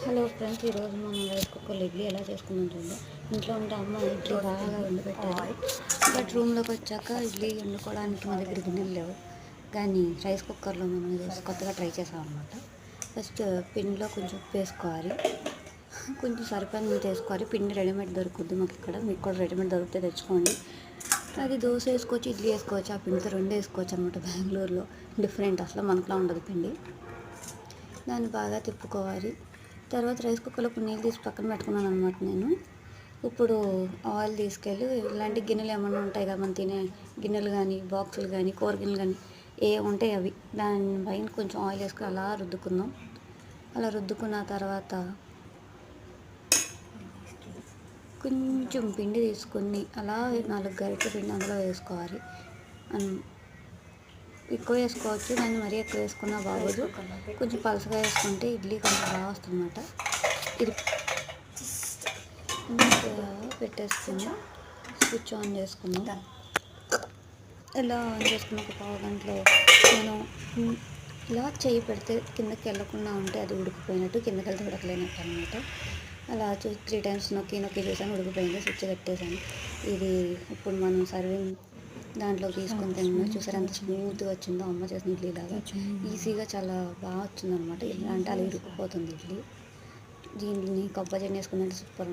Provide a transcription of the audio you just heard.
Hello friends, ఈరోజు మనం rice కుక్కర్లో ఇడ్లీ ఎలా చేసుకుందాం చూద్దాం. ఇంట్లో ఉంటే అమ్మ ఇడ్లీ బాగా వండి పెట్టారు. బట్ రూమ్లోకి వచ్చాక ఇడ్లీ వండుకోవడానికి మా దగ్గర గిన్నెలు లేవు. కానీ రైస్ కుక్కర్లో మనం కొత్తగా ట్రై చేసాం అనమాట. ఫస్ట్ పిండిలో కొంచెం ఉప్పు వేసుకోవాలి, కొంచెం సరిపడినంత వేసుకోవాలి. పిండి రెడీమేడ్ దొరుకుద్ది మాకు ఇక్కడ, మీకు కూడా రెడీమేడ్ దొరికితే తెచ్చుకోండి. అది దోశ వేసుకోవచ్చు, ఇడ్లీ వేసుకోవచ్చు. ఆ పిండితో రెండు వేసుకోవచ్చు అనమాట. బెంగళూరులో డిఫరెంట్, అసలు మనకులా ఉండదు పిండి. దాన్ని బాగా తిప్పుకోవాలి. తర్వాత రైస్ కుక్కర్లో కొన్ని నీళ్ళు తీసి పక్కన పెట్టుకున్నాను అనమాట నేను. ఇప్పుడు ఆయిల్ తీసుకెళ్ళి ఇలాంటి గిన్నెలు ఏమన్నా ఉంటాయి కదా, మనం తినే గిన్నెలు కానీ, బాక్సులు కానీ, కూర గిన్నెలు కానీ ఏ ఉంటాయి అవి, దానిపైన కొంచెం ఆయిల్ వేసుకొని అలా రుద్దుకుందాం. అలా రుద్దుకున్న తర్వాత కొంచెం పిండి తీసుకుని అలా 4 గరిటెల పిండి అందులో వేసుకోవాలి. ఎక్కువ వేసుకోవచ్చు, కానీ మరీ ఎక్కువ వేసుకున్నా బాగోదు. కొంచెం పలుచగా వేసుకుంటే ఇడ్లీ కొంచెం బాగా వస్తుంది అన్నమాట. ఇది పెట్టేసుకుని స్విచ్ ఆన్ చేసుకుందాం. ఇలా ఆన్ చేసుకున్న ఒక పావు గంటలో నేను ఇలా చేయి పెడితే కిందకి వెళ్ళకుండా ఉంటే అది ఉడికిపోయినట్టు, కిందకి వెళ్తే ఉడకలేనట్టు అనమాట. అలా 3 టైమ్స్ నొక్కి చూసాను, ఉడికిపోయింది. స్విచ్ కట్టేసాను. ఇది ఇప్పుడు మనం సర్వింగ్ దాంట్లో తీసుకొని తిన్నాను. చూసారు ఎంత స్మూత్గా వచ్చిందో, అమ్మ చేసిన ఇడ్లీ లాగా ఈజీగా చాలా బాగా వచ్చిందనమాట. ఇలా అంటే అలా ఇరుక్కుపోతుంది ఇడ్లీ. దీన్ని కొబ్బరి చట్నీ వేసుకుంటే సూపర్.